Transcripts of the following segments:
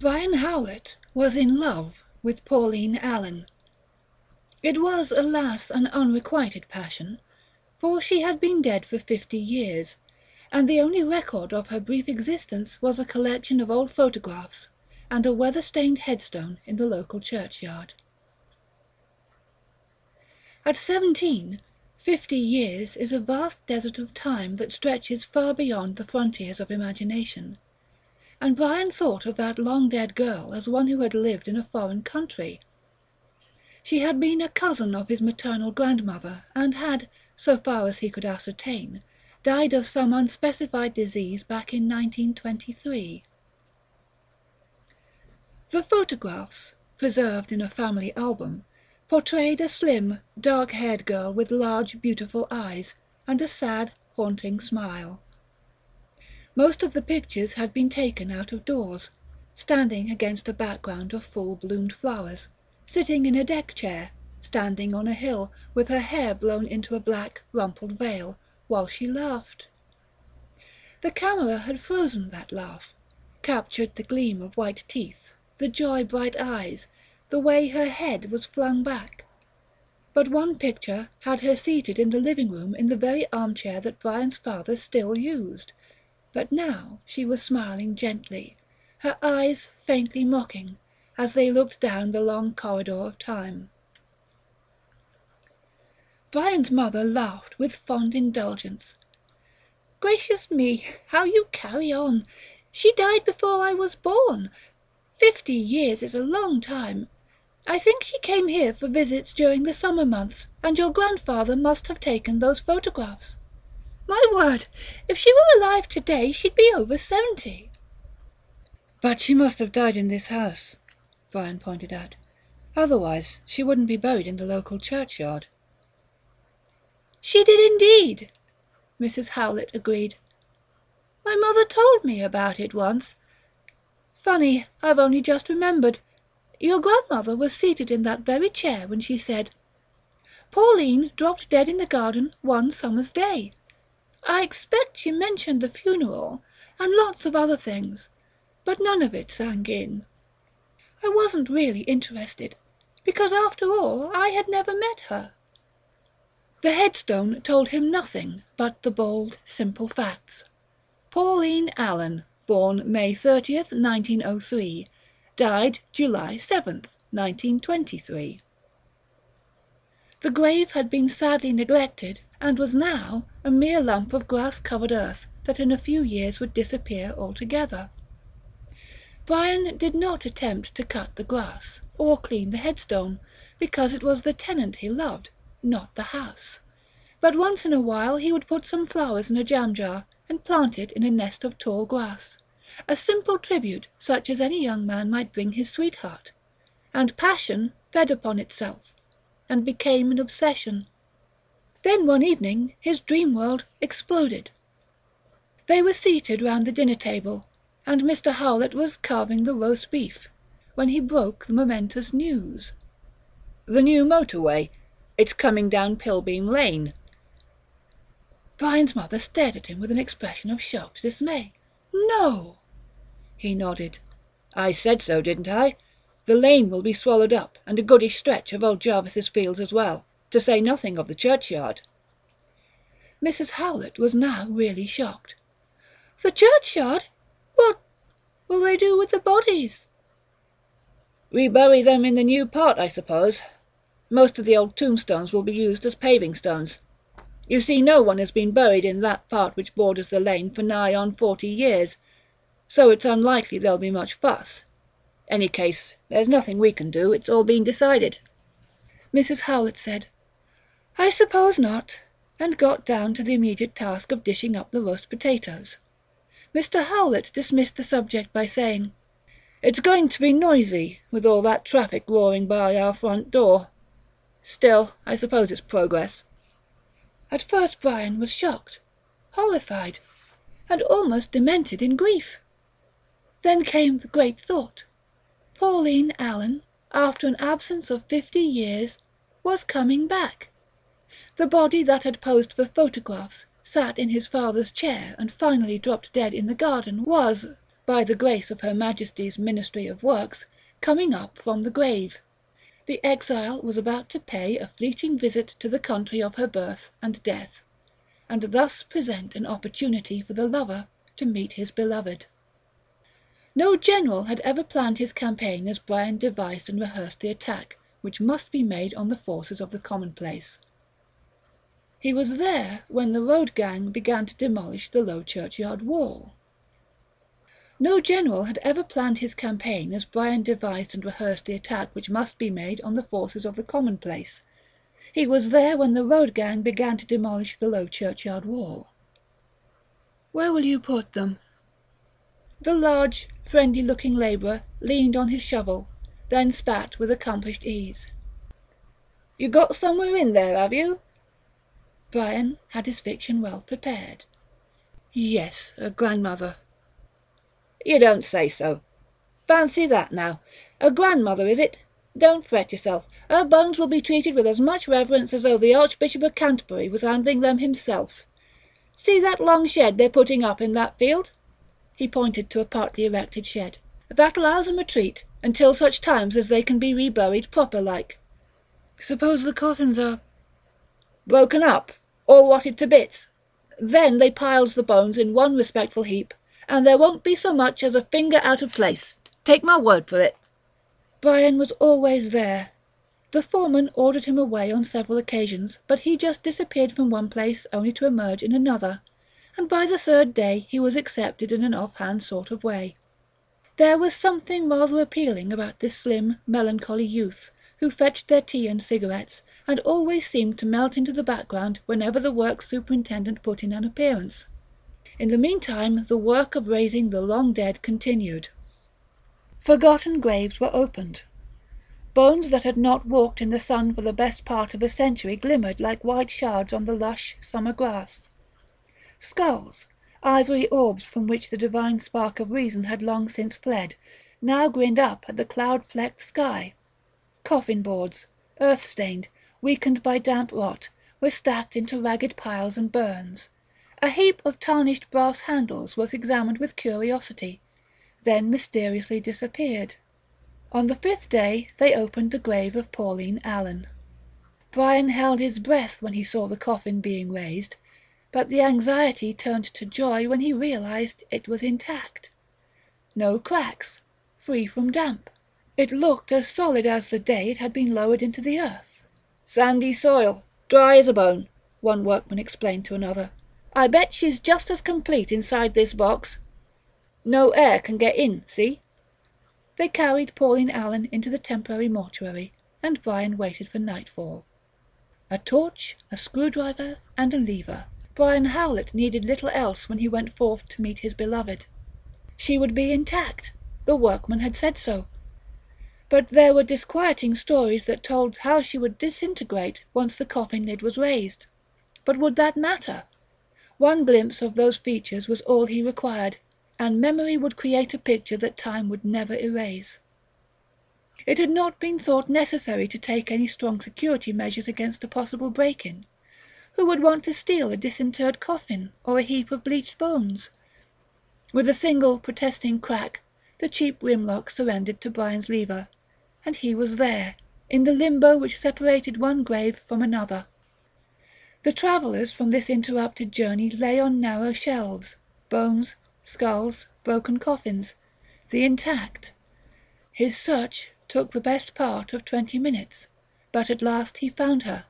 Brian Howlett was in love with Pauline Allen. It was, alas, an unrequited passion, for she had been dead for 50 years, and the only record of her brief existence was a collection of old photographs and a weather-stained headstone in the local churchyard. At 17, 50 years is a vast desert of time that stretches far beyond the frontiers of imagination, and Brian thought of that long-dead girl as one who had lived in a foreign country. She had been a cousin of his maternal grandmother, and had, so far as he could ascertain, died of some unspecified disease back in 1923. The photographs, preserved in a family album, portrayed a slim, dark-haired girl with large, beautiful eyes and a sad, haunting smile. Most of the pictures had been taken out of doors, standing against a background of full-bloomed flowers, sitting in a deck chair, standing on a hill, with her hair blown into a black, rumpled veil, while she laughed. The camera had frozen that laugh, captured the gleam of white teeth, the joy-bright eyes, the way her head was flung back. But one picture had her seated in the living room in the very armchair that Brian's father still used, but now she was smiling gently, her eyes faintly mocking, as they looked down the long corridor of time. Brian's mother laughed with fond indulgence. "Gracious me, how you carry on! She died before I was born. 50 years is a long time. I think she came here for visits during the summer months, and your grandfather must have taken those photographs. My word, if she were alive today, she'd be over 70. "But she must have died in this house," Brian pointed out. "Otherwise, she wouldn't be buried in the local churchyard." "She did indeed," Mrs. Howlett agreed. "My mother told me about it once. Funny, I've only just remembered. Your grandmother was seated in that very chair when she said, 'Pauline dropped dead in the garden one summer's day.' I expect she mentioned the funeral, and lots of other things, but none of it sank in. I wasn't really interested, because after all I had never met her." The headstone told him nothing but the bold, simple facts. Pauline Allen, born May 30th, 1903, died July 7th, 1923. The grave had been sadly neglected, and was now a mere lump of grass-covered earth that in a few years would disappear altogether. Brian did not attempt to cut the grass, or clean the headstone, because it was the tenant he loved, not the house. But once in a while he would put some flowers in a jam-jar, and plant it in a nest of tall grass, a simple tribute such as any young man might bring his sweetheart, and passion fed upon itself, and became an obsession. Then one evening his dream world exploded. They were seated round the dinner table, and Mr. Howlett was carving the roast beef, when he broke the momentous news. "The new motorway. It's coming down Pilbeam Lane." Brian's mother stared at him with an expression of shocked dismay. "No!" He nodded. "I said so, didn't I? The lane will be swallowed up, and a goodish stretch of old Jarvis's fields as well, to say nothing of the churchyard." Mrs. Howlett was now really shocked. "The churchyard? What will they do with the bodies?" "Rebury them in the new part, I suppose. Most of the old tombstones will be used as paving stones. You see, no one has been buried in that part which borders the lane for nigh on 40 years, so it's unlikely there'll be much fuss. Any case, there's nothing we can do, it's all been decided." Mrs. Howlett said, "I suppose not," and got down to the immediate task of dishing up the roast potatoes. Mr. Howlett dismissed the subject by saying, "It's going to be noisy, with all that traffic roaring by our front door. Still, I suppose it's progress." At first Brian was shocked, horrified, and almost demented in grief. Then came the great thought. Pauline Allen, after an absence of 50 years, was coming back. The body that had posed for photographs, sat in his father's chair, and finally dropped dead in the garden, was, by the grace of Her Majesty's Ministry of Works, coming up from the grave. The exile was about to pay a fleeting visit to the country of her birth and death, and thus present an opportunity for the lover to meet his beloved. No general had ever planned his campaign as Brian devised and rehearsed the attack which must be made on the forces of the commonplace. He was there when the road gang began to demolish the low churchyard wall. No general had ever planned his campaign as Brian devised and rehearsed the attack which must be made on the forces of the commonplace. He was there when the road gang began to demolish the low churchyard wall. "Where will you put them?" The large, friendly-looking labourer leaned on his shovel, then spat with accomplished ease. "You got somewhere in there, have you?" Brian had his fiction well prepared. "Yes, a grandmother." "You don't say so. Fancy that now. A grandmother, is it? Don't fret yourself. Her bones will be treated with as much reverence as though the Archbishop of Canterbury was handling them himself. See that long shed they're putting up in that field?" He pointed to a partly erected shed. "That allows 'em a treat, until such times as they can be reburied proper-like." "Suppose the coffins are—" "Broken up, all rotted to bits. Then they piles the bones in one respectful heap, and there won't be so much as a finger out of place. Take my word for it." Brian was always there. The foreman ordered him away on several occasions, but he just disappeared from one place only to emerge in another, and by the third day he was accepted in an off-hand sort of way. There was something rather appealing about this slim, melancholy youth, who fetched their tea and cigarettes, and always seemed to melt into the background whenever the works superintendent put in an appearance. In the meantime the work of raising the long dead continued. Forgotten graves were opened. Bones that had not walked in the sun for the best part of a century glimmered like white shards on the lush summer grass. Skulls, ivory orbs from which the divine spark of reason had long since fled, now grinned up at the cloud-flecked sky. Coffin boards, earth-stained, weakened by damp rot, were stacked into ragged piles and burns. A heap of tarnished brass handles was examined with curiosity, then mysteriously disappeared. On the 5th day they opened the grave of Pauline Allen. Brian held his breath when he saw the coffin being raised, but the anxiety turned to joy when he realized it was intact. No cracks, free from damp. It looked as solid as the day it had been lowered into the earth. "Sandy soil, dry as a bone," one workman explained to another. "I bet she's just as complete inside this box. No air can get in, see?" They carried Pauline Allen into the temporary mortuary, and Brian waited for nightfall. A torch, a screwdriver, and a lever. Brian Howlett needed little else when he went forth to meet his beloved. She would be intact, the workman had said so. But there were disquieting stories that told how she would disintegrate once the coffin lid was raised. But would that matter? One glimpse of those features was all he required, and memory would create a picture that time would never erase. It had not been thought necessary to take any strong security measures against a possible break-in. Who would want to steal a disinterred coffin or a heap of bleached bones? With a single protesting crack, the cheap rimlock surrendered to Brian's lever, and he was there, in the limbo which separated one grave from another. The travellers from this interrupted journey lay on narrow shelves, bones, skulls, broken coffins, the intact. His search took the best part of 20 minutes, but at last he found her.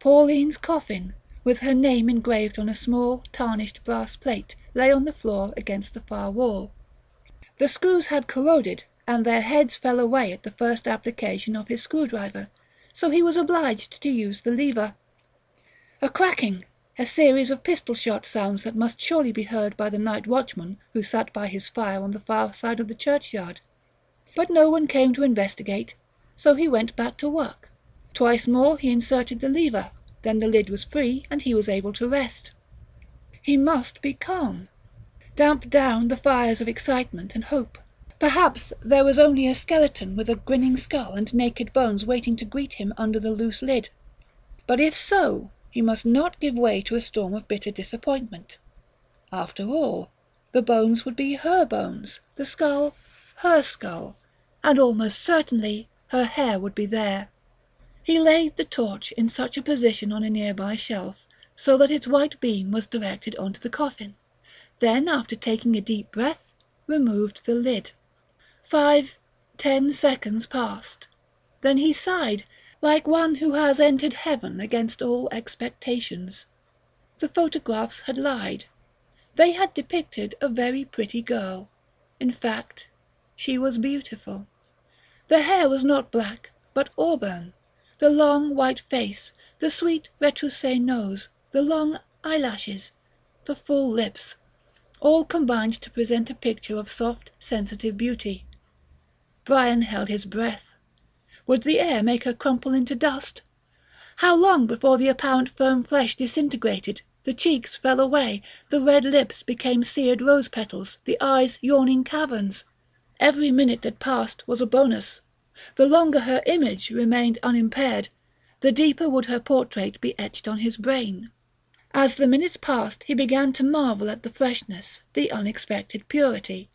Pauline's coffin, with her name engraved on a small, tarnished brass plate, lay on the floor against the far wall. The screws had corroded, and their heads fell away at the first application of his screwdriver, so he was obliged to use the lever. A cracking, a series of pistol-shot sounds that must surely be heard by the night watchman who sat by his fire on the far side of the churchyard. But no one came to investigate, so he went back to work. Twice more he inserted the lever, then the lid was free and he was able to rest. He must be calm. Damp down the fires of excitement and hope. Perhaps there was only a skeleton with a grinning skull and naked bones waiting to greet him under the loose lid. But if so, he must not give way to a storm of bitter disappointment. After all, The bones would be her bones, the skull her skull, and almost certainly her hair would be there. He laid the torch in such a position on a nearby shelf, so that its white beam was directed onto the coffin. Then, after taking a deep breath, removed the lid. 5-10 seconds passed. Then he sighed, like one who has entered heaven against all expectations. The photographs had lied. They had depicted a very pretty girl. In fact, she was beautiful. The hair was not black, but auburn. The long white face, the sweet retroussé nose, the long eyelashes, the full lips, all combined to present a picture of soft, sensitive beauty. Brian held his breath. Would the air make her crumple into dust? How long before the apparent firm flesh disintegrated, the cheeks fell away, the red lips became seared rose petals, the eyes yawning caverns? Every minute that passed was a bonus. The longer her image remained unimpaired, the deeper would her portrait be etched on his brain. As the minutes passed, he began to marvel at the freshness, the unexpected purity.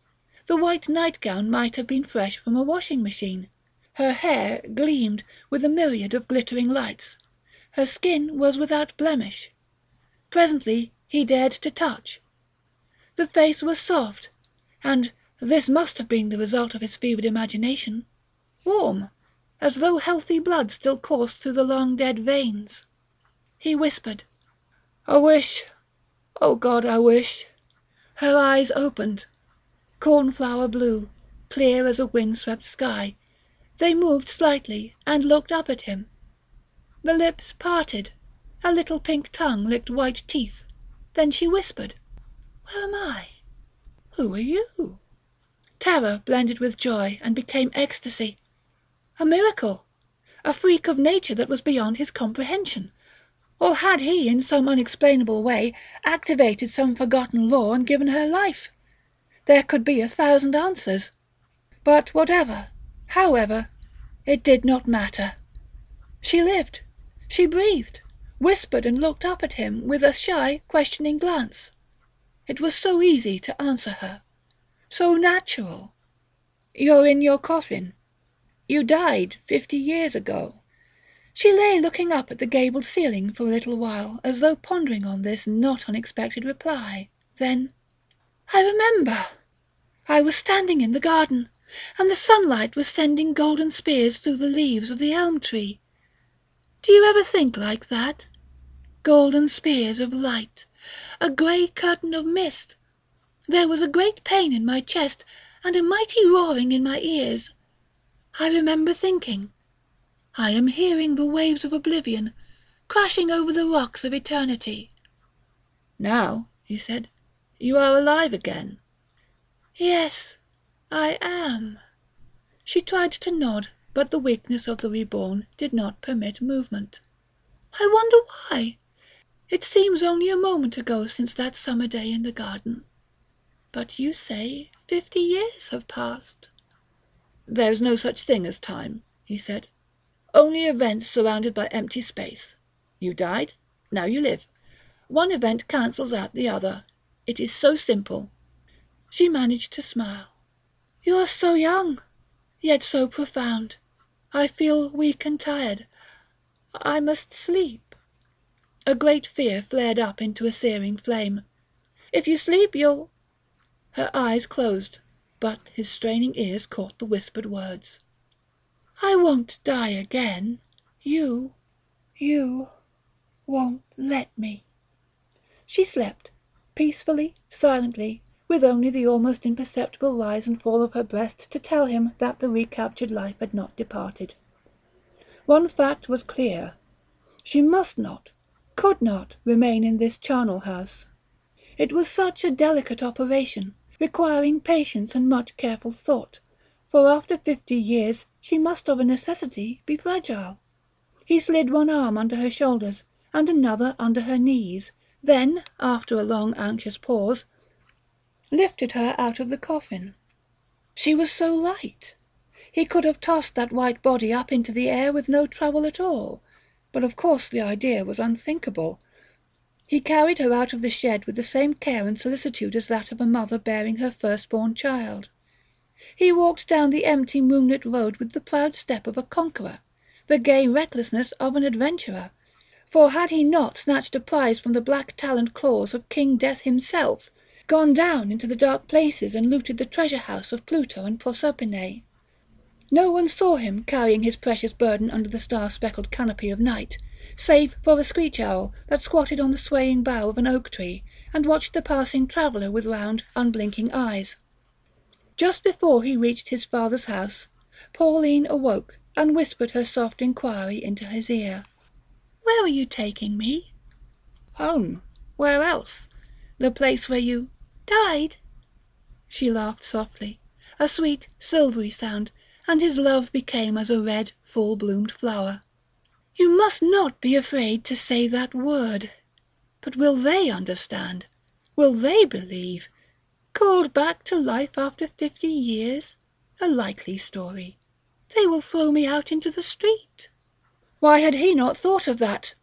The white nightgown might have been fresh from a washing machine. Her hair gleamed with a myriad of glittering lights. Her skin was without blemish. Presently he dared to touch. The face was soft, and this must have been the result of his fevered imagination. Warm, as though healthy blood still coursed through the long-dead veins. He whispered, "I wish, oh God, I wish." Her eyes opened, cornflower blue, clear as a wind-swept sky. They moved slightly and looked up at him. The lips parted, a little pink tongue licked white teeth. Then she whispered, "Where am I? Who are you?" Terror blended with joy and became ecstasy. A miracle, a freak of nature that was beyond his comprehension. Or had he, in some unexplainable way, activated some forgotten law and given her life? There could be 1,000 answers. But whatever, however, it did not matter. She lived, she breathed, whispered and looked up at him with a shy, questioning glance. It was so easy to answer her, so natural. "You're in your coffin. You died 50 years ago." She lay looking up at the gabled ceiling for a little while, as though pondering on this not unexpected reply. Then, "I remember. I was standing in the garden, and the sunlight was sending golden spears through the leaves of the elm tree. Do you ever think like that? Golden spears of light, a grey curtain of mist. There was a great pain in my chest, and a mighty roaring in my ears. I remember thinking, I am hearing the waves of oblivion, crashing over the rocks of eternity." "Now," he said, "you are alive again." "Yes, I am." She tried to nod, but the weakness of the reborn did not permit movement. "I wonder why. It seems only a moment ago since that summer day in the garden. But you say 50 years have passed." "There's no such thing as time," he said. "Only events surrounded by empty space. You died, now you live. One event cancels out the other. It is so simple." She managed to smile. "You're so young, yet so profound. I feel weak and tired. I must sleep." A great fear flared up into a searing flame. "If you sleep, you'll—" Her eyes closed, but his straining ears caught the whispered words. "I won't die again. You won't let me." She slept, peacefully, silently, with only the almost imperceptible rise and fall of her breast to tell him that the recaptured life had not departed. One fact was clear. She must not, could not, remain in this charnel house. It was such a delicate operation, requiring patience and much careful thought, for after 50 years she must of a necessity be fragile. He slid one arm under her shoulders and another under her knees, then, after a long anxious pause, lifted her out of the coffin. She was so light. He could have tossed that white body up into the air with no trouble at all, but of course the idea was unthinkable. He carried her out of the shed with the same care and solicitude as that of a mother bearing her firstborn child. He walked down the empty moonlit road with the proud step of a conqueror, the gay recklessness of an adventurer, for had he not snatched a prize from the black-taloned claws of King Death himself, gone down into the dark places and looted the treasure-house of Pluto and Proserpine? No one saw him carrying his precious burden under the star-speckled canopy of night, save for a screech-owl that squatted on the swaying bough of an oak-tree and watched the passing traveller with round, unblinking eyes. Just before he reached his father's house, Pauline awoke and whispered her soft inquiry into his ear. "Where are you taking me?" "Home. Where else? The place where you died." She laughed softly, a sweet, silvery sound, and his love became as a red, full-bloomed flower. "You must not be afraid to say that word. But will they understand? Will they believe? Called back to life after 50 years? A likely story. They will throw me out into the street." Why had he not thought of that?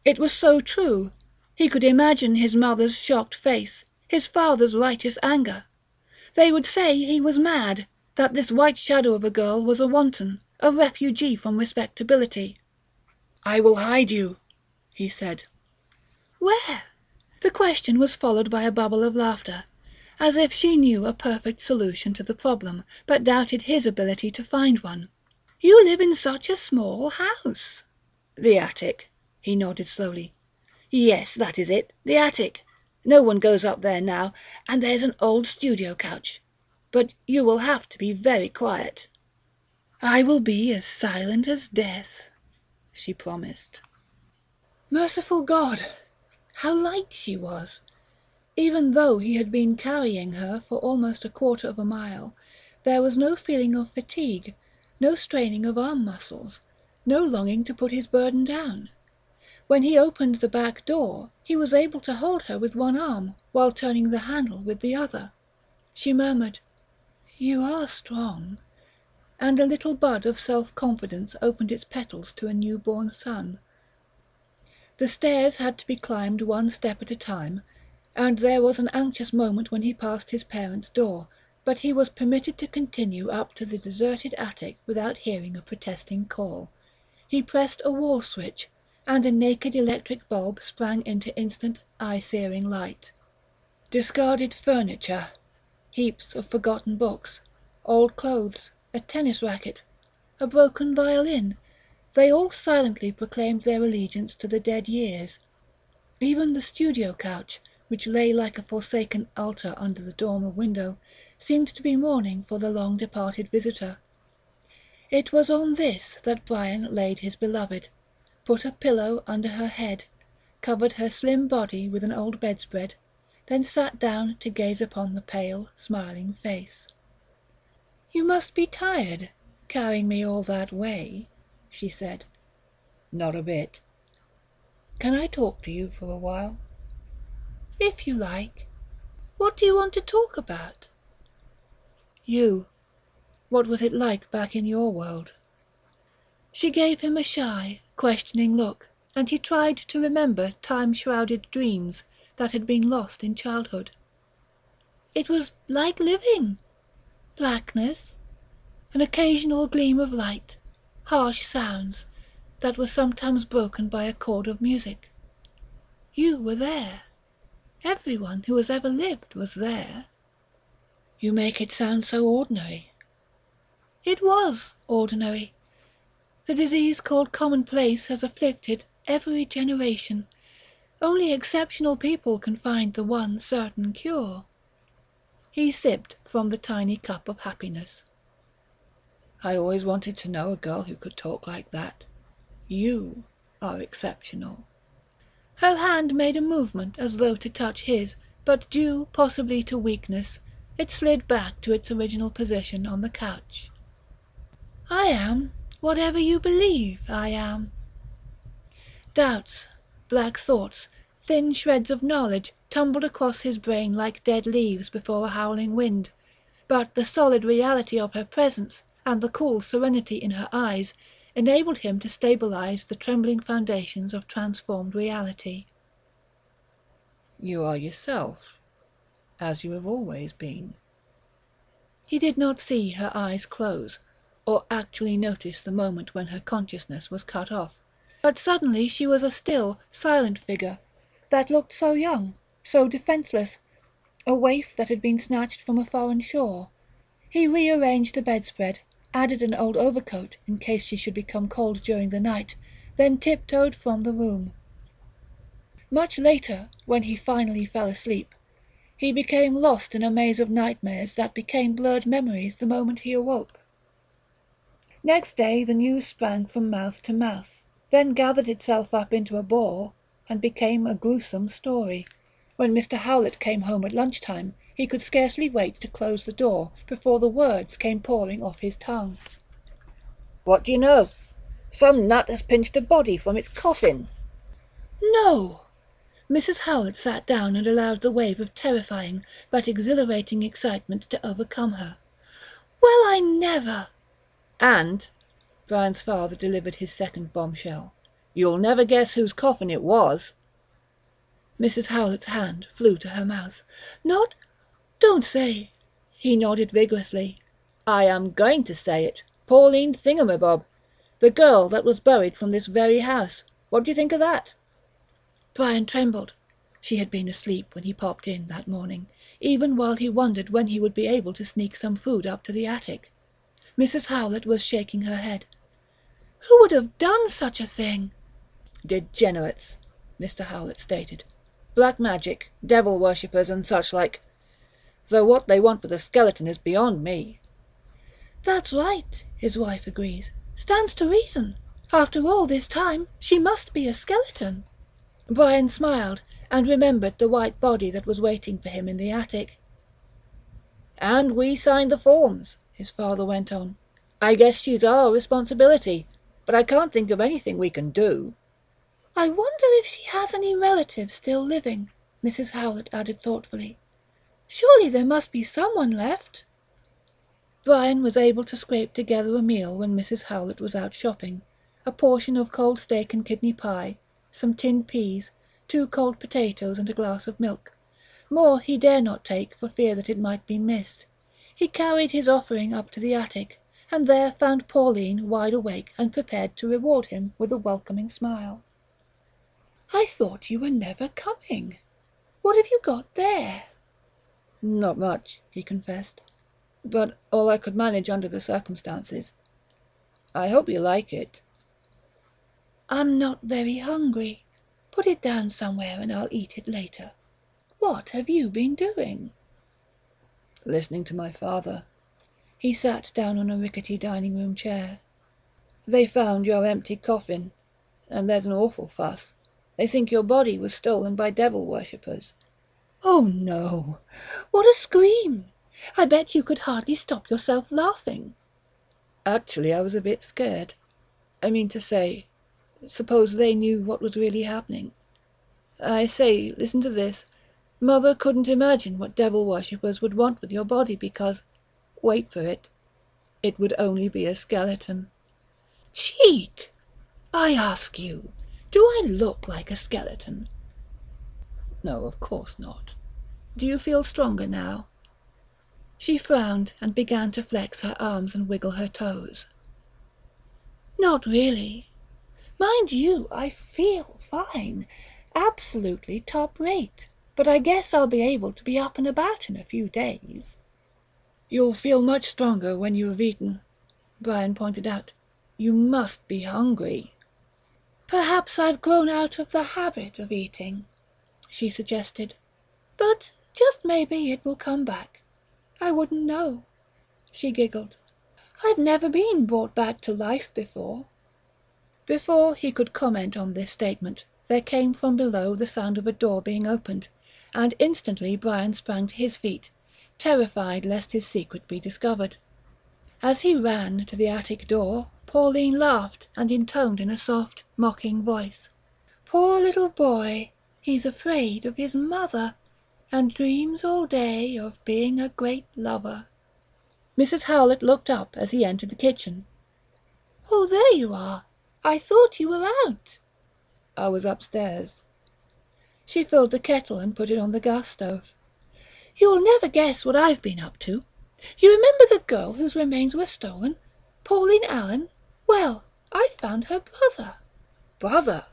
It was so true. He could imagine his mother's shocked face, his father's righteous anger. They would say he was mad, that this white shadow of a girl was a wanton, a refugee from respectability. "I will hide you," he said. "Where?" The question was followed by a bubble of laughter, as if she knew a perfect solution to the problem, but doubted his ability to find one. "You live in such a small house." "The attic," he nodded slowly. "Yes, that is it, the attic. No one goes up there now, and there's an old studio couch. But you will have to be very quiet." "I will be as silent as death," she promised. Merciful God! How light she was! Even though he had been carrying her for almost a quarter of a mile, there was no feeling of fatigue, no straining of arm muscles, no longing to put his burden down. When he opened the back door, he was able to hold her with one arm while turning the handle with the other. She murmured, "You are strong," and a little bud of self-confidence opened its petals to a newborn sun. The stairs had to be climbed one step at a time, and there was an anxious moment when he passed his parents' door, but he was permitted to continue up to the deserted attic without hearing a protesting call. He pressed a wall switch, and a naked electric bulb sprang into instant, eye-searing light. Discarded furniture, heaps of forgotten books, old clothes, a tennis racket, a broken violin, they all silently proclaimed their allegiance to the dead years. Even the studio couch, which lay like a forsaken altar under the dormer window, seemed to be mourning for the long-departed visitor. It was on this that Brian laid his beloved, put a pillow under her head, covered her slim body with an old bedspread, then sat down to gaze upon the pale, smiling face. "You must be tired, carrying me all that way," she said. "Not a bit. Can I talk to you for a while?" "If you like. What do you want to talk about?" "You. What was it like back in your world?" She gave him a shy, questioning look, and he tried to remember time-shrouded dreams that had been lost in childhood. "It was like living. Blackness, an occasional gleam of light, harsh sounds that were sometimes broken by a chord of music. You were there. Everyone who has ever lived was there." "You make it sound so ordinary." "It was ordinary. The disease called commonplace has afflicted every generation. Only exceptional people can find the one certain cure." He sipped from the tiny cup of happiness. "I always wanted to know a girl who could talk like that. You are exceptional." Her hand made a movement as though to touch his, but due possibly to weakness, it slid back to its original position on the couch. "I am whatever you believe I am." Doubts, black thoughts, thin shreds of knowledge tumbled across his brain like dead leaves before a howling wind, but the solid reality of her presence and the cool serenity in her eyes enabled him to stabilize the trembling foundations of transformed reality. You are yourself, as you have always been. He did not see her eyes close, or actually notice the moment when her consciousness was cut off. But suddenly she was a still, silent figure, that looked so young, so defenceless, a waif that had been snatched from a foreign shore. He rearranged the bedspread, added an old overcoat in case she should become cold during the night, then tiptoed from the room. Much later, when he finally fell asleep, he became lost in a maze of nightmares that became blurred memories the moment he awoke. Next day the news sprang from mouth to mouth, then gathered itself up into a ball, and became a gruesome story. When Mr. Howlett came home at lunchtime, he could scarcely wait to close the door before the words came pouring off his tongue. "What do you know? Some nut has pinched a body from its coffin." "No!" Mrs. Howlett sat down and allowed the wave of terrifying but exhilarating excitement to overcome her. "Well, I never!" "And," Brian's father delivered his second bombshell, "you'll never guess whose coffin it was." Mrs. Howlett's hand flew to her mouth. "Don't say." He nodded vigorously. "I am going to say it. Pauline Thingamabob. The girl that was buried from this very house. What do you think of that?" Brian trembled. She had been asleep when he popped in that morning, even while he wondered when he would be able to sneak some food up to the attic. Mrs. Howlett was shaking her head. "Who would have done such a thing?" "Degenerates," Mr. Howlett stated. "Black magic, devil worshippers, and such like. Though what they want with a skeleton is beyond me." "That's right," his wife agrees. "Stands to reason. After all this time, she must be a skeleton." Brian smiled, and remembered the white body that was waiting for him in the attic. "And we signed the forms," his father went on. "I guess she's our responsibility, but I can't think of anything we can do." "I wonder if she has any relatives still living," Mrs. Howlett added thoughtfully. "Surely there must be someone left." Brian was able to scrape together a meal when Mrs. Howlett was out shopping, a portion of cold steak and kidney pie, some tinned peas, 2 cold potatoes, and a glass of milk. More he dare not take for fear that it might be missed. He carried his offering up to the attic, and there found Pauline wide awake and prepared to reward him with a welcoming smile. "I thought you were never coming. What have you got there?" "Not much," he confessed, "but all I could manage under the circumstances. I hope you like it." "I'm not very hungry. Put it down somewhere and I'll eat it later. What have you been doing?" "Listening to my father." He sat down on a rickety dining-room chair. "They found your empty coffin, and there's an awful fuss. They think your body was stolen by devil worshippers." "Oh no! What a scream! I bet you could hardly stop yourself laughing." "Actually, I was a bit scared. I mean to say, suppose they knew what was really happening. I say, listen to this. Mother couldn't imagine what devil worshippers would want with your body because, wait for it would only be a skeleton." "Cheek! I ask you, do I look like a skeleton?" "No, of course not. Do you feel stronger now?" She frowned and began to flex her arms and wiggle her toes. "Not really. Mind you, I feel fine, absolutely top rate, but I guess I'll be able to be up and about in a few days." "You'll feel much stronger when you have eaten," Brian pointed out. "You must be hungry." "Perhaps I've grown out of the habit of eating," she suggested. "But just maybe it will come back. I wouldn't know." She giggled. "I've never been brought back to life before." Before he could comment on this statement, there came from below the sound of a door being opened, and instantly Brian sprang to his feet, terrified lest his secret be discovered. As he ran to the attic door, Pauline laughed and intoned in a soft, mocking voice, "Poor little boy, he's afraid of his mother, and dreams all day of being a great lover." Mrs. Howlett looked up as he entered the kitchen. "Oh, there you are. I thought you were out." "I was upstairs." She filled the kettle and put it on the gas stove. "You'll never guess what I've been up to. You remember the girl whose remains were stolen? Pauline Allen? Well, I found her brother." Brother?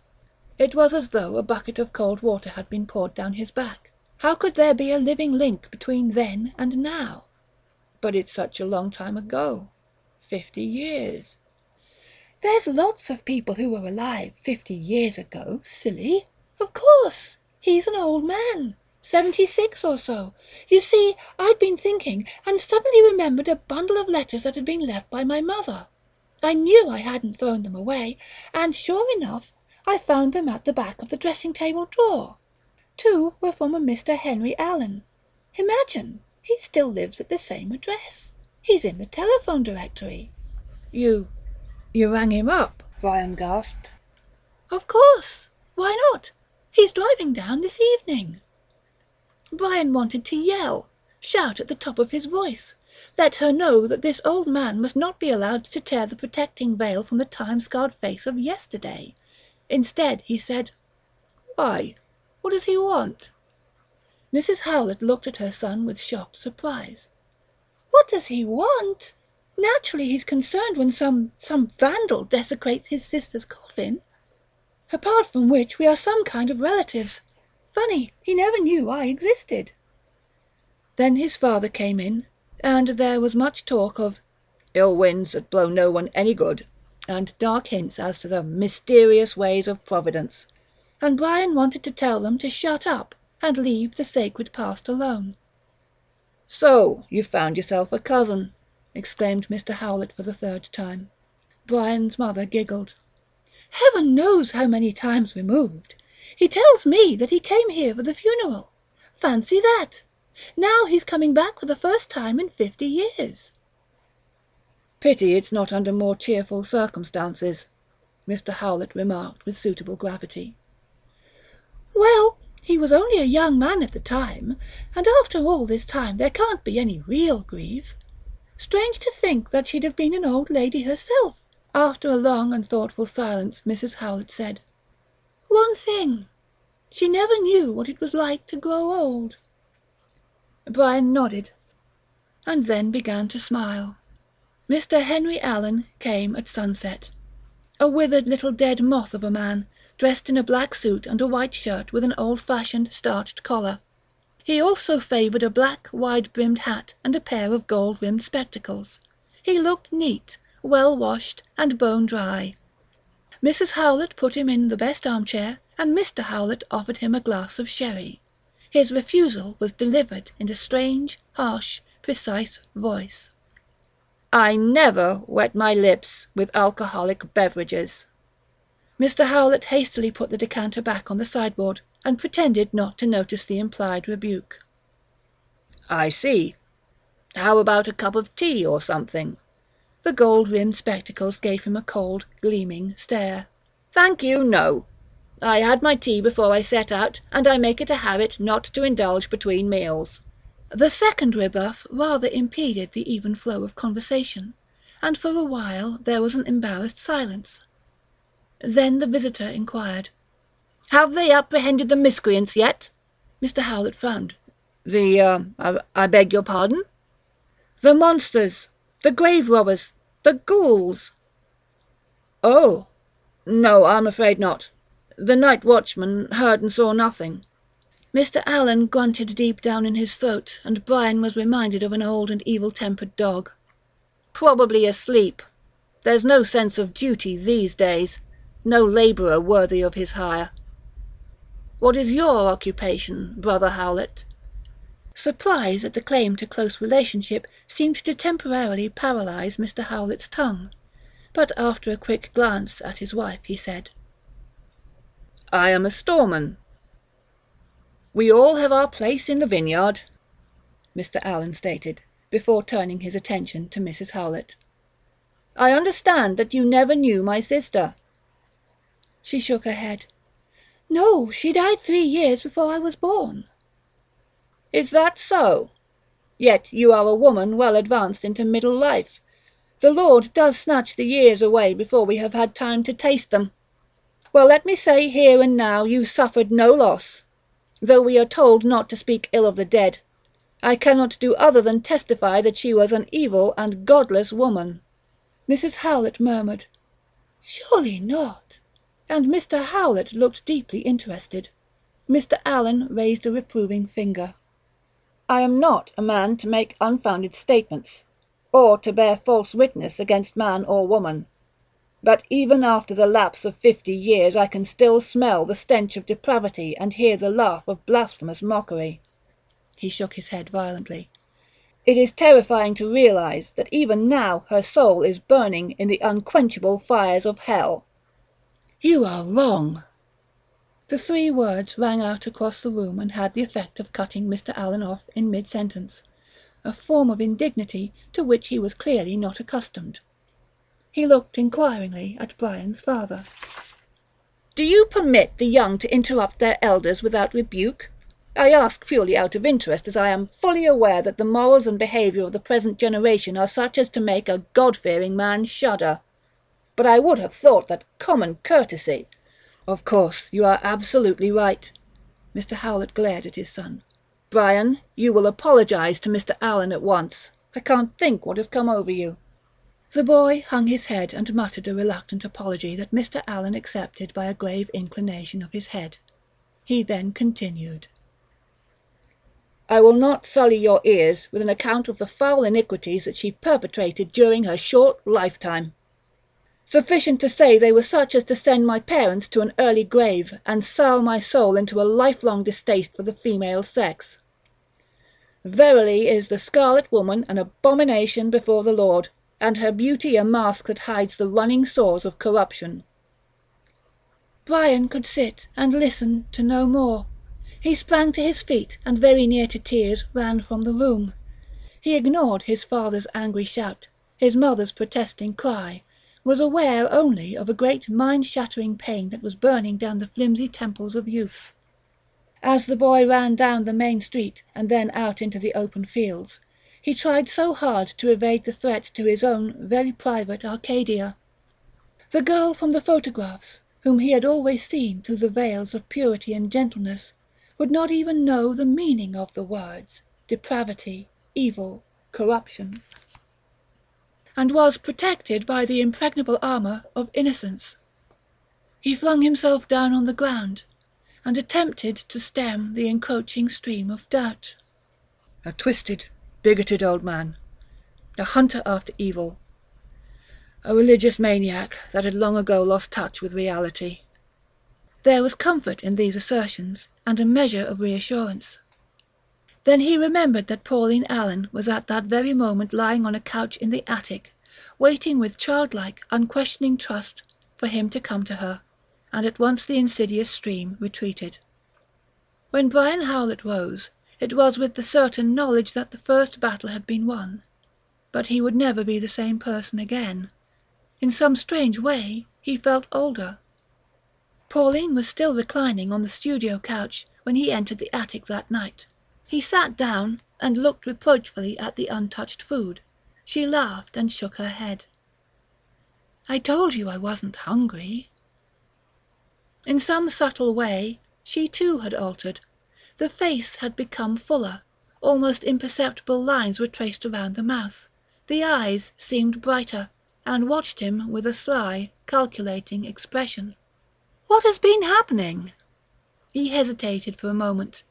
It was as though a bucket of cold water had been poured down his back. How could there be a living link between then and now? But it's such a long time ago. 50 years. There's lots of people who were alive 50 years ago, silly. Of course. He's an old man. 76 or so. You see, I'd been thinking, and suddenly remembered a bundle of letters that had been left by my mother. I knew I hadn't thrown them away, and sure enough, I found them at the back of the dressing-table drawer. 2 were from a Mr. Henry Allen. Imagine, he still lives at the same address. He's in the telephone directory. You rang him up? Brian gasped. Of course. Why not? He's driving down this evening. Brian wanted to yell, shout at the top of his voice, let her know that this old man must not be allowed to tear the protecting veil from the time-scarred face of yesterday. Instead, he said, "Why? What does he want?" Mrs. Howlett looked at her son with shocked surprise. "What does he want? Naturally he's concerned when some vandal desecrates his sister's coffin. Apart from which, we are some kind of relatives. Funny, he never knew I existed." Then his father came in, and there was much talk of ill winds that blow no one any good, and dark hints as to the mysterious ways of Providence, and Brian wanted to tell them to shut up and leave the sacred past alone. "So, you found yourself a cousin," exclaimed Mr. Howlett for the 3rd time. Brian's mother giggled. "Heaven knows how many times removed. He tells me that he came here for the funeral. Fancy that! Now he's coming back for the first time in 50 years. "Pity it's not under more cheerful circumstances," Mr. Howlett remarked with suitable gravity. "Well, he was only a young man at the time, and after all this time there can't be any real grief. Strange to think that she'd have been an old lady herself." After a long and thoughtful silence, Mrs. Howlett said, "One thing, she never knew what it was like to grow old." Brian nodded, and then began to smile. Mr. Henry Allen came at sunset, a withered little dead moth of a man, dressed in a black suit and a white shirt with an old-fashioned starched collar. He also favoured a black, wide-brimmed hat and a pair of gold-rimmed spectacles. He looked neat, well-washed, and bone-dry. Mrs. Howlett put him in the best armchair, and Mr. Howlett offered him a glass of sherry. His refusal was delivered in a strange, harsh, precise voice. "I never wet my lips with alcoholic beverages." Mr. Howlett hastily put the decanter back on the sideboard, and pretended not to notice the implied rebuke. "I see. How about a cup of tea or something?" The gold-rimmed spectacles gave him a cold, gleaming stare. "Thank you, no. I had my tea before I set out, and I make it a habit not to indulge between meals." The second rebuff rather impeded the even flow of conversation, and for a while there was an embarrassed silence. Then the visitor inquired, "Have they apprehended the miscreants yet?" Mr. Howlett frowned. I beg your pardon?" "The monsters, the grave robbers, the ghouls." "Oh, no, I'm afraid not. The night watchman heard and saw nothing." Mr. Allen grunted deep down in his throat, and Brian was reminded of an old and evil-tempered dog. "Probably asleep. There's no sense of duty these days, no labourer worthy of his hire. What is your occupation, Brother Howlett?" Surprise at the claim to close relationship seemed to temporarily paralyse Mr. Howlett's tongue, but after a quick glance at his wife he said, "I am a storeman." "We all have our place in the vineyard," Mr. Allen stated, before turning his attention to Mrs. Howlett. "I understand that you never knew my sister." She shook her head. "No, she died 3 years before I was born." "Is that so? Yet you are a woman well advanced into middle life. The Lord does snatch the years away before we have had time to taste them. Well, let me say here and now you suffered no loss. though we are told not to speak ill of the dead. I cannot do other than testify that she was an evil and godless woman." Mrs. Howlet murmured, "Surely not," and Mr. Howlet looked deeply interested. Mr. Allen raised a reproving finger. "I am not a man to make unfounded statements, or to bear false witness against man or woman. But even after the lapse of 50 years I can still smell the stench of depravity and hear the laugh of blasphemous mockery." He shook his head violently. "It is terrifying to realize that even now her soul is burning in the unquenchable fires of hell." "You are wrong." The 3 words rang out across the room and had the effect of cutting Mr. Allen off in mid-sentence, a form of indignity to which he was clearly not accustomed. He looked inquiringly at Brian's father. "Do you permit the young to interrupt their elders without rebuke? I ask purely out of interest, as I am fully aware that the morals and behaviour of the present generation are such as to make a God-fearing man shudder. But I would have thought that common courtesy—" "Of course, you are absolutely right." Mr. Howlet glared at his son. "Brian, you will apologize to Mr. Allen at once. I can't think what has come over you." The boy hung his head and muttered a reluctant apology that Mr. Allen accepted by a grave inclination of his head. He then continued. "I will not sully your ears with an account of the foul iniquities that she perpetrated during her short lifetime. Sufficient to say they were such as to send my parents to an early grave, and sour my soul into a lifelong distaste for the female sex. Verily is the Scarlet Woman an abomination before the Lord, and her beauty a mask that hides the running sores of corruption." Brian could sit and listen to no more. He sprang to his feet and, very near to tears, ran from the room. He ignored his father's angry shout, his mother's protesting cry, was aware only of a great mind-shattering pain that was burning down the flimsy temples of youth. As the boy ran down the main street and then out into the open fields, he tried so hard to evade the threat to his own very private Arcadia. The girl from the photographs, whom he had always seen through the veils of purity and gentleness, would not even know the meaning of the words depravity, evil, corruption, and was protected by the impregnable armour of innocence. He flung himself down on the ground and attempted to stem the encroaching stream of doubt. A twisted, bigoted old man, a hunter after evil, a religious maniac that had long ago lost touch with reality. There was comfort in these assertions, and a measure of reassurance. Then he remembered that Pauline Allen was at that very moment lying on a couch in the attic, waiting with childlike, unquestioning trust for him to come to her, and at once the insidious stream retreated. When Brian Howlet rose, it was with the certain knowledge that the first battle had been won, but he would never be the same person again. In some strange way, he felt older. Pauline was still reclining on the studio couch when he entered the attic that night. He sat down and looked reproachfully at the untouched food. She laughed and shook her head. "I told you I wasn't hungry." In some subtle way, she too had altered. The face had become fuller, almost imperceptible lines were traced around the mouth. The eyes seemed brighter, and watched him with a sly, calculating expression. "What has been happening?" He hesitated for a moment,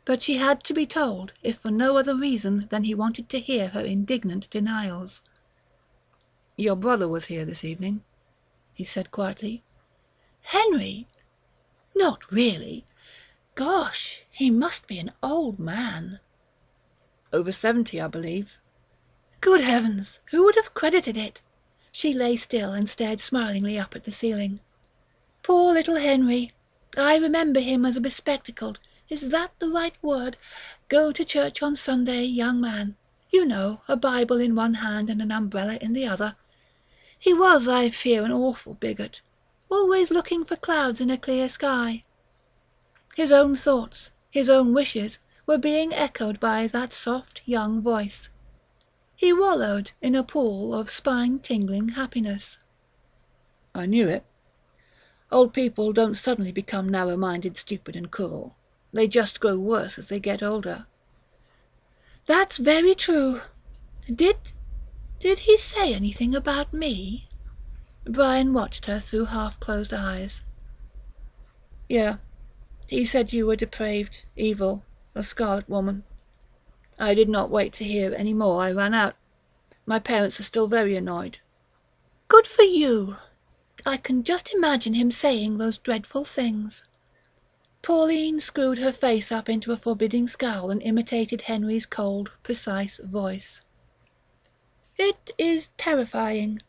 but she had to be told, if for no other reason than he wanted to hear her indignant denials. "Your brother was here this evening," he said quietly. "Henry? Not really? Gosh, he must be an old man." "Over 70, I believe." "Good heavens, who would have credited it?" She lay still and stared smilingly up at the ceiling. "Poor little Henry. I remember him as a bespectacled, is that the right word? Go to church on Sunday young man. You know, a Bible in one hand and an umbrella in the other. He was, I fear, an awful bigot, always looking for clouds in a clear sky. His own thoughts, his own wishes, were being echoed by that soft young voice. He wallowed in a pool of spine-tingling happiness." "I knew it. Old people don't suddenly become narrow-minded, stupid and cruel. They just grow worse as they get older." "That's very true. Did he say anything about me?" Brian watched her through half-closed eyes. "Yeah. He said you were depraved, evil, a scarlet woman. I did not wait to hear any more. I ran out. My parents are still very annoyed." "Good for you. I can just imagine him saying those dreadful things." Pauline screwed her face up into a forbidding scowl and imitated Henry's cold, precise voice. "It is terrifying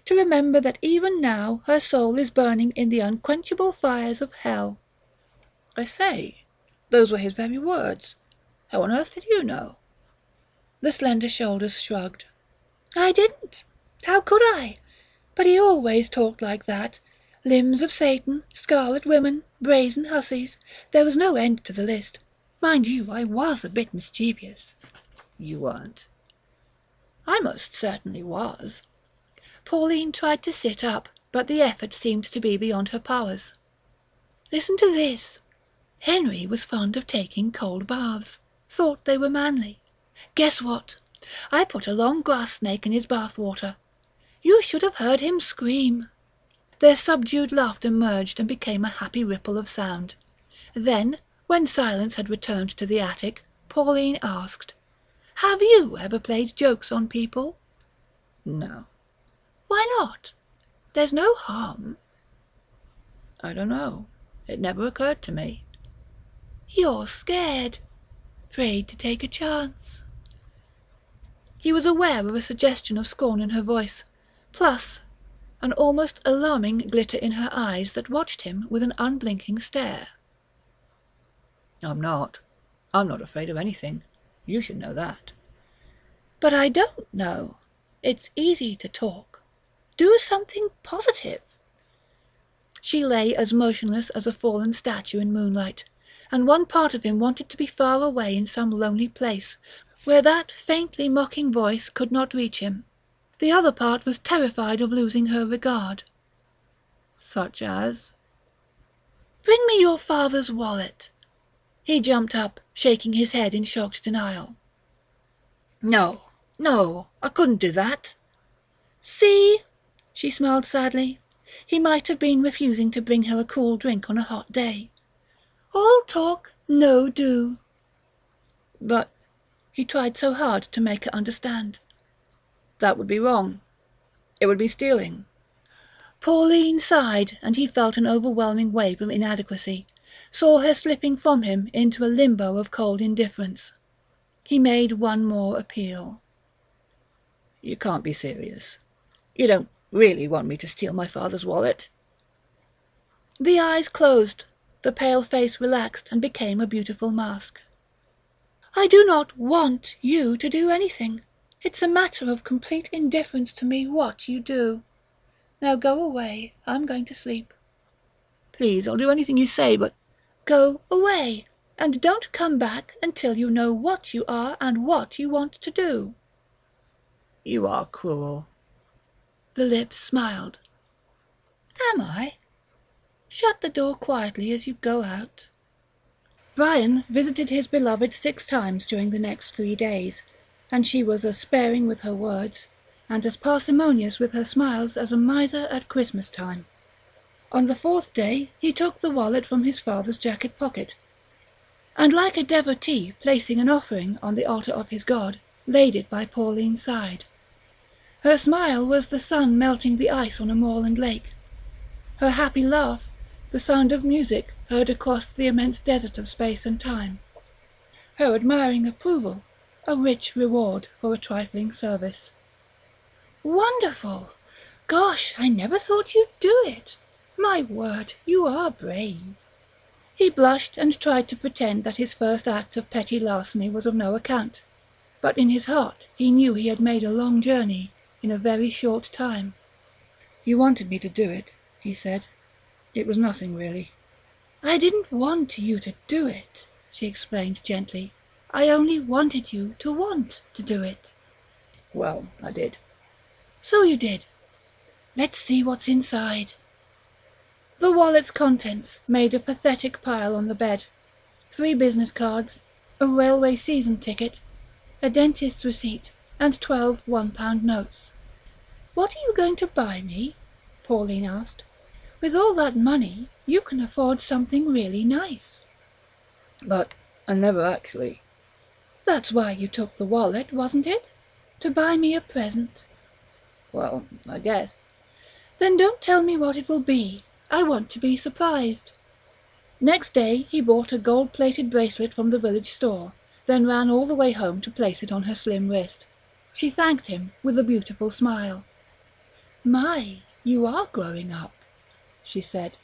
to remember that even now her soul is burning in the unquenchable fires of hell." "I say, those were his very words. How on earth did you know?" The slender shoulders shrugged. "I didn't. How could I? But he always talked like that. Limbs of Satan, scarlet women, brazen hussies. There was no end to the list. Mind you, I was a bit mischievous." "You weren't." "I most certainly was." Pauline tried to sit up, but the effort seemed to be beyond her powers. "Listen to this. Henry was fond of taking cold baths. Thought they were manly. Guess what? I put a long grass snake in his bath water. You should have heard him scream." Their subdued laughter merged and became a happy ripple of sound. Then, when silence had returned to the attic, Pauline asked, "Have you ever played jokes on people?" "No." "Why not? There's no harm." "I don't know. It never occurred to me." "You're scared. Afraid to take a chance." He was aware of a suggestion of scorn in her voice, plus an almost alarming glitter in her eyes that watched him with an unblinking stare. I'm not afraid of anything. You should know that." "But I don't know. It's easy to talk. Do something positive." She lay as motionless as a fallen statue in moonlight, and one part of him wanted to be far away in some lonely place, where that faintly mocking voice could not reach him. The other part was terrified of losing her regard. "Such as?" "Bring me your father's wallet." He jumped up, shaking his head in shocked denial. No, I couldn't do that." "See?" She smiled sadly. He might have been refusing to bring her a cool drink on a hot day. "All talk, no do." "But—" He tried so hard to make her understand. "That would be wrong. It would be stealing." Pauline sighed, and he felt an overwhelming wave of inadequacy, saw her slipping from him into a limbo of cold indifference. He made one more appeal. "You can't be serious. You don't really want me to steal my father's wallet?" The eyes closed, the pale face relaxed and became a beautiful mask. "I do not want you to do anything. It's a matter of complete indifference to me what you do. Now go away. I'm going to sleep." "Please, I'll do anything you say, but—" "Go away, and don't come back until you know what you are and what you want to do." "You are cruel." The lips smiled. "Am I? Shut the door quietly as you go out." Brian visited his beloved 6 times during the next 3 days, and she was as sparing with her words, and as parsimonious with her smiles as a miser at Christmas time. On the 4th day he took the wallet from his father's jacket pocket, and like a devotee placing an offering on the altar of his god, laid it by Pauline's side. Her smile was the sun melting the ice on a moorland lake. Her happy laugh, the sound of music heard across the immense desert of space and time. Her admiring approval, a rich reward for a trifling service. "Wonderful! Gosh, I never thought you'd do it. My word, you are brave." He blushed and tried to pretend that his first act of petty larceny was of no account, but in his heart he knew he had made a long journey in a very short time. "You wanted me to do it," he said. "It was nothing, really." "I didn't want you to do it," she explained gently. "I only wanted you to want to do it." "Well, I did." "So you did. Let's see what's inside." The wallet's contents made a pathetic pile on the bed. 3 business cards, a railway season ticket, a dentist's receipt, and 12 £1 notes. "What are you going to buy me?" Pauline asked. "With all that money, you can afford something really nice." "But I never actually—" "That's why you took the wallet, wasn't it? To buy me a present?" "Well, I guess." "Then don't tell me what it will be. I want to be surprised." Next day he bought a gold-plated bracelet from the village store, then ran all the way home to place it on her slim wrist. She thanked him with a beautiful smile. "My, you are growing up," she said.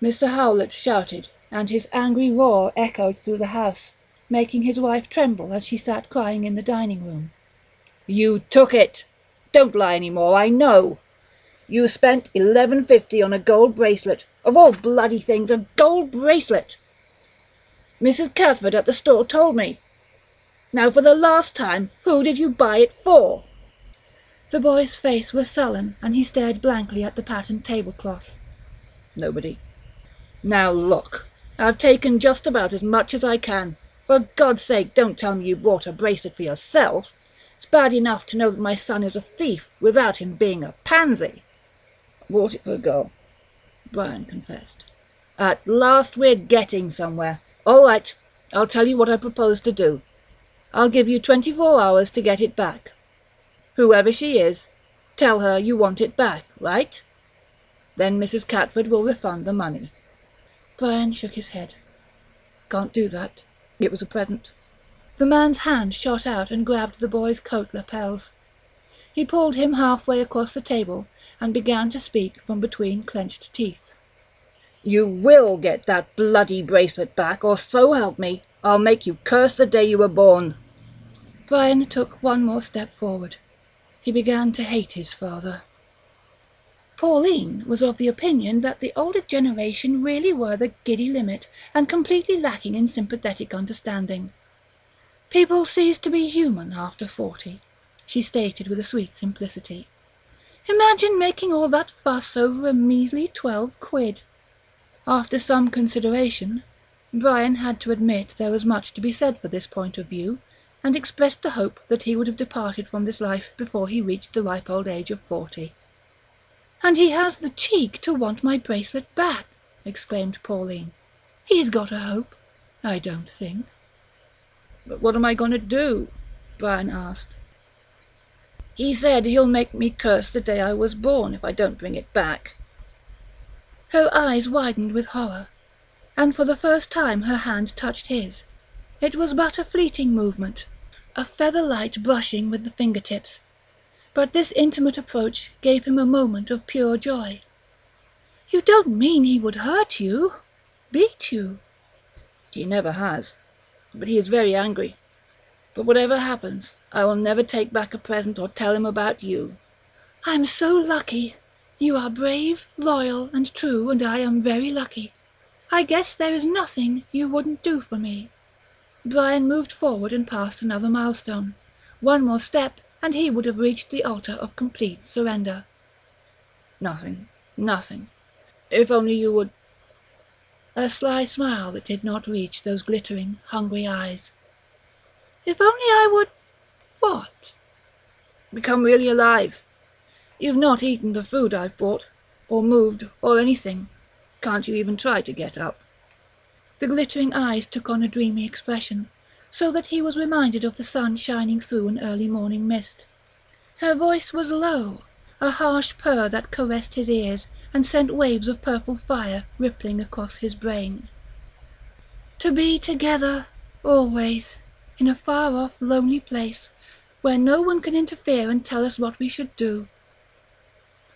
Mr. Howlett shouted, and his angry roar echoed through the house, making his wife tremble as she sat crying in the dining room. "You took it! Don't lie any more, I know! You spent £11.50 on a gold bracelet. Of all bloody things, a gold bracelet! Mrs. Catford at the store told me. Now for the last time, who did you buy it for?" The boy's face was sullen, and he stared blankly at the patterned tablecloth. "Nobody. Now look, I've taken just about as much as I can. For God's sake, don't tell me you bought a bracelet for yourself. It's bad enough to know that my son is a thief, without him being a pansy." "I bought it for a girl," Brian confessed. "At last we're getting somewhere. All right, I'll tell you what I propose to do. I'll give you 24 hours to get it back. Whoever she is, tell her you want it back, right? Then Mrs. Catford will refund the money." Brian shook his head. "Can't do that. It was a present." The man's hand shot out and grabbed the boy's coat lapels. He pulled him halfway across the table and began to speak from between clenched teeth. "You will get that bloody bracelet back, or so help me, I'll make you curse the day you were born." Brian took one more step forward. He began to hate his father. Pauline was of the opinion that the older generation really were the giddy limit and completely lacking in sympathetic understanding. "People cease to be human after 40, she stated with a sweet simplicity. "Imagine making all that fuss over a measly 12 quid. After some consideration, Brian had to admit there was much to be said for this point of view, and expressed the hope that he would have departed from this life before he reached the ripe old age of 40. "And he has the cheek to want my bracelet back," exclaimed Pauline. "He's got a hope, I don't think." "But what am I going to do?" Brian asked. "He said he'll make me curse the day I was born if I don't bring it back." Her eyes widened with horror, and for the first time her hand touched his. It was but a fleeting movement, a feather-light brushing with the fingertips, but this intimate approach gave him a moment of pure joy. "You don't mean he would hurt you? Beat you?" "He never has, but he is very angry. But whatever happens, I will never take back a present or tell him about you." "I'm so lucky. You are brave, loyal, and true, and I am very lucky. I guess there is nothing you wouldn't do for me." Brian moved forward and passed another milestone. One more step, and he would have reached the altar of complete surrender. "Nothing, nothing. If only you would—" A sly smile that did not reach those glittering, hungry eyes. "If only I would— what?" "Become really alive. You've not eaten the food I've brought, or moved, or anything. Can't you even try to get up?" The glittering eyes took on a dreamy expression, so that he was reminded of the sun shining through an early morning mist. Her voice was low, a harsh purr that caressed his ears and sent waves of purple fire rippling across his brain. "To be together, always, in a far-off, lonely place, where no one can interfere and tell us what we should do.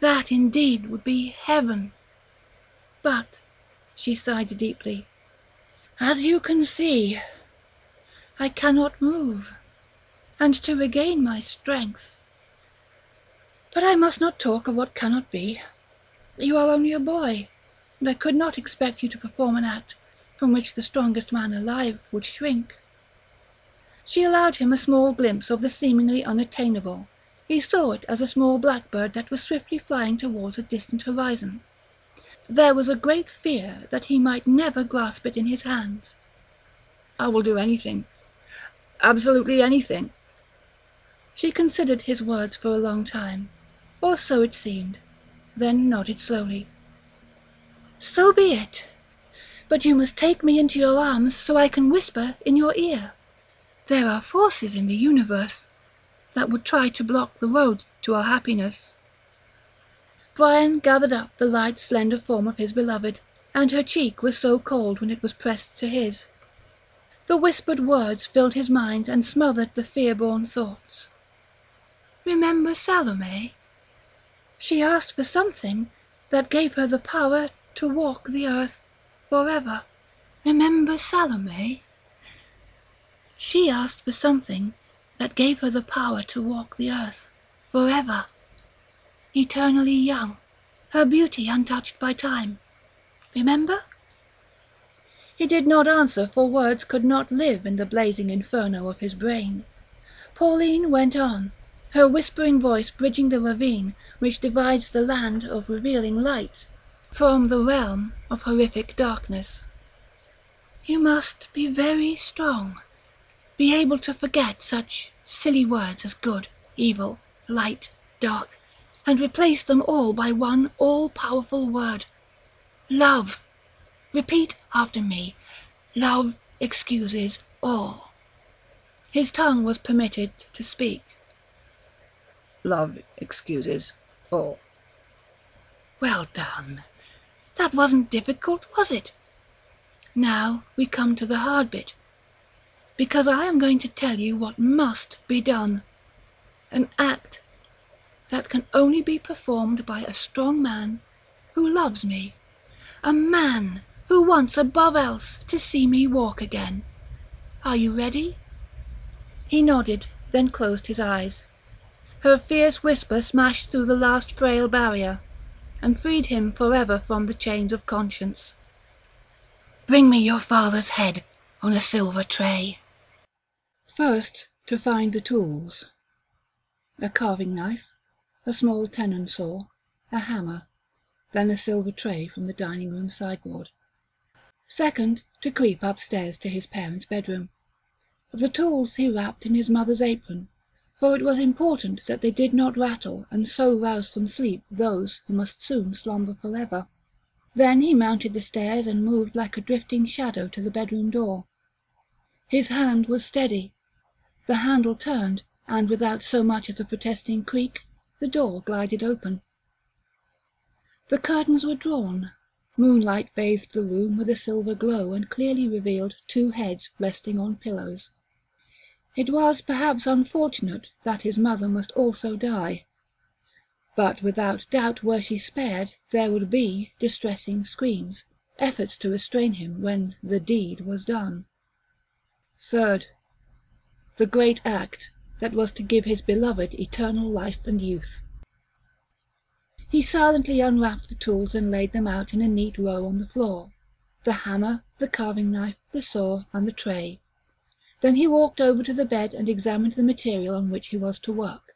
That indeed would be heaven. But," she sighed deeply, "as you can see, I cannot move, and to regain my strength— But I must not talk of what cannot be. You are only a boy, and I could not expect you to perform an act from which the strongest man alive would shrink." She allowed him a small glimpse of the seemingly unattainable. He saw it as a small blackbird that was swiftly flying towards a distant horizon. There was a great fear that he might never grasp it in his hands. I will do anything. Absolutely anything." She considered his words for a long time, or so it seemed, then nodded slowly. "So be it. But you must take me into your arms so I can whisper in your ear. There are forces in the universe that would try to block the road to our happiness." Brian gathered up the light, slender form of his beloved, and her cheek was so cold when it was pressed to his. The whispered words filled his mind and smothered the fear-born thoughts. "Remember Salome? She asked for something that gave her the power to walk the earth forever. Remember Salome? She asked for something that gave her the power to walk the earth forever. Eternally young, her beauty untouched by time. Remember?" He did not answer, for words could not live in the blazing inferno of his brain. Pauline went on, her whispering voice bridging the ravine which divides the land of revealing light from the realm of horrific darkness. "You must be very strong, be able to forget such silly words as good, evil, light, dark, and replace them all by one all-powerful word. Love. Repeat after me. Love excuses all." His tongue was permitted to speak. "Love excuses all." "Well done. That wasn't difficult, was it? Now we come to the hard bit, because I am going to tell you what must be done. An act that can only be performed by a strong man who loves me. A man who wants above else to see me walk again. Are you ready?" He nodded, then closed his eyes. Her fierce whisper smashed through the last frail barrier, and freed him forever from the chains of conscience. "Bring me your father's head on a silver tray." First, to find the tools. A carving knife, a small tenon saw, a hammer, then a silver tray from the dining room sideboard. Second, to creep upstairs to his parents' bedroom. The tools he wrapped in his mother's apron, for it was important that they did not rattle and so rouse from sleep those who must soon slumber forever. Then he mounted the stairs and moved like a drifting shadow to the bedroom door. His hand was steady. The handle turned, and without so much as a protesting creak, the door glided open. The curtains were drawn. Moonlight bathed the room with a silver glow and clearly revealed two heads resting on pillows. It was perhaps unfortunate that his mother must also die. But without doubt were she spared, there would be distressing screams, efforts to restrain him when the deed was done. Third, the great act that was to give his beloved eternal life and youth. He silently unwrapped the tools and laid them out in a neat row on the floor, the hammer, the carving knife, the saw, and the tray. Then he walked over to the bed and examined the material on which he was to work.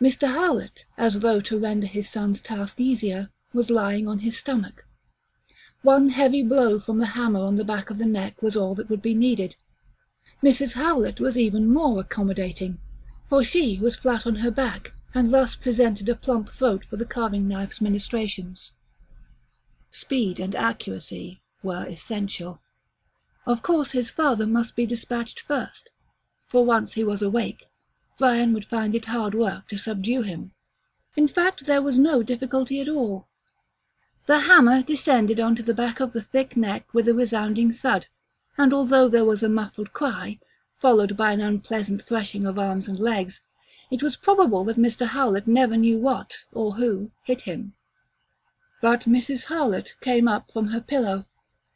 Mr. Howlett, as though to render his son's task easier, was lying on his stomach. One heavy blow from the hammer on the back of the neck was all that would be needed. Mrs. Howlett was even more accommodating, for she was flat on her back, and thus presented a plump throat for the carving-knife's ministrations. Speed and accuracy were essential. Of course his father must be dispatched first, for once he was awake, Brian would find it hard work to subdue him. In fact, there was no difficulty at all. The hammer descended onto the back of the thick neck with a resounding thud, and although there was a muffled cry, followed by an unpleasant threshing of arms and legs, it was probable that Mr. Howlett never knew what, or who, hit him. But Mrs. Howlett came up from her pillow,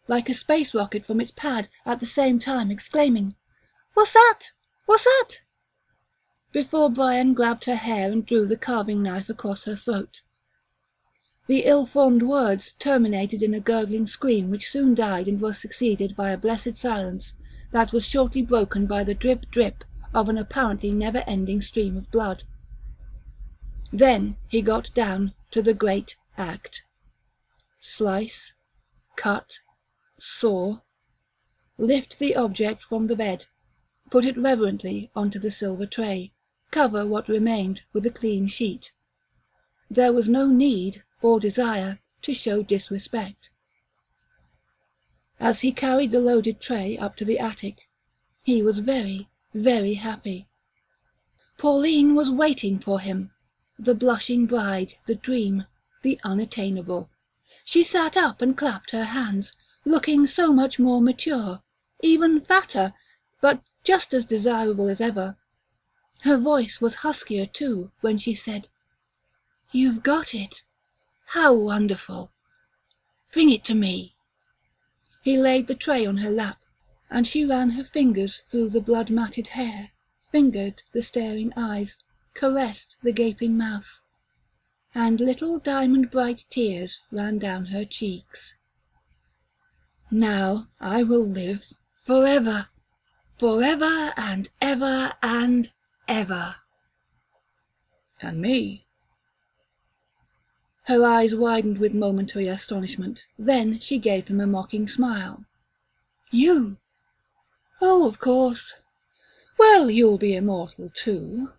like a space rocket from its pad, at the same time exclaiming, "What's that? What's that?" before Brian grabbed her hair and drew the carving-knife across her throat. The ill-formed words terminated in a gurgling scream which soon died and was succeeded by a blessed silence that was shortly broken by the drip-drip of an apparently never-ending stream of blood. Then he got down to the great act. Slice, cut, saw, Lift the object from the bed, put it reverently onto the silver tray, cover what remained with a clean sheet. There was no need or desire to show disrespect. As he carried the loaded tray up to the attic, he was very, very happy. Pauline was waiting for him, the blushing bride, the dream, the unattainable. She sat up and clapped her hands, looking so much more mature, even fatter, but just as desirable as ever. Her voice was huskier too when she said, "You've got it. How wonderful. Bring it to me." He laid the tray on her lap, and she ran her fingers through the blood-matted hair, fingered the staring eyes, caressed the gaping mouth, and little diamond-bright tears ran down her cheeks. "Now I will live forever, forever and ever and ever." "And me." Her eyes widened with momentary astonishment. Then she gave him a mocking smile. "You? Oh, of course. Well, you'll be immortal too,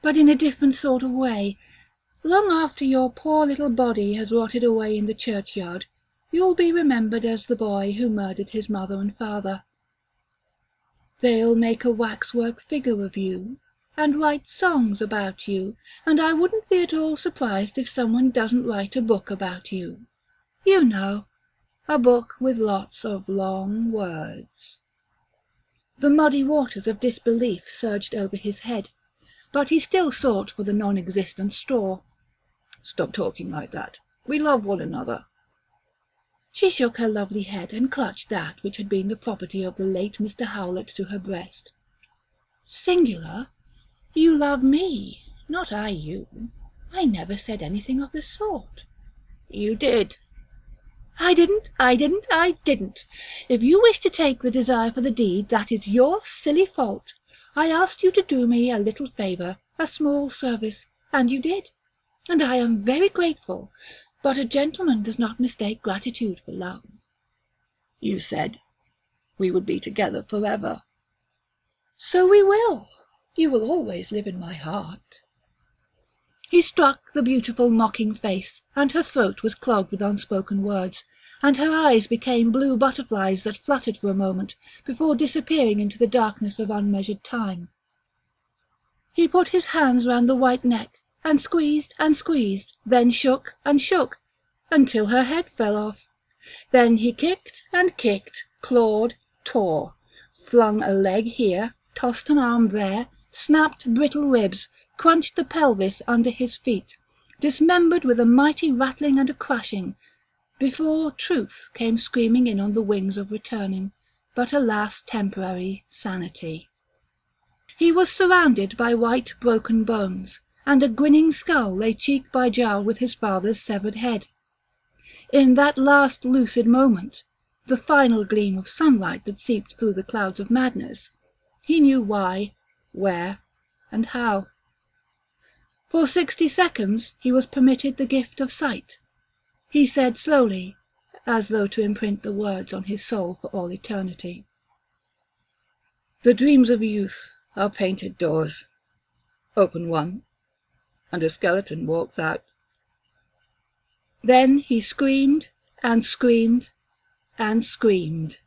but in a different sort of way. Long after your poor little body has rotted away in the churchyard, you'll be remembered as the boy who murdered his mother and father. They'll make a waxwork figure of you, and write songs about you, and I wouldn't be at all surprised if someone doesn't write a book about you. You know, a book with lots of long words." The muddy waters of disbelief surged over his head, but he still sought for the non-existent straw. "Stop talking like that. We love one another." She shook her lovely head and clutched that which had been the property of the late Mr. Howlett to her breast. "Singular? You love me, not I you. I never said anything of the sort." "You did." I didn't. If you wish to take the desire for the deed, that is your silly fault. I asked you to do me a little favour, a small service, and you did. And I am very grateful, but a gentleman does not mistake gratitude for love." "You said we would be together forever." "So we will. You will always live in my heart." He struck the beautiful mocking face, and her throat was clogged with unspoken words, and her eyes became blue butterflies that fluttered for a moment before disappearing into the darkness of unmeasured time. He put his hands round the white neck, and squeezed, then shook and shook, until her head fell off. Then he kicked and kicked, clawed, tore, flung a leg here, tossed an arm there, snapped brittle ribs, crunched the pelvis under his feet, dismembered with a mighty rattling and a crashing, before truth came screaming in on the wings of returning, but alas temporary, sanity. He was surrounded by white broken bones, and a grinning skull lay cheek by jowl with his father's severed head. In that last lucid moment, the final gleam of sunlight that seeped through the clouds of madness, he knew why, where, and how. For 60 seconds he was permitted the gift of sight. He said slowly, as though to imprint the words on his soul for all eternity, "The dreams of youth are painted doors. Open one, and a skeleton walks out." Then he screamed and screamed and screamed.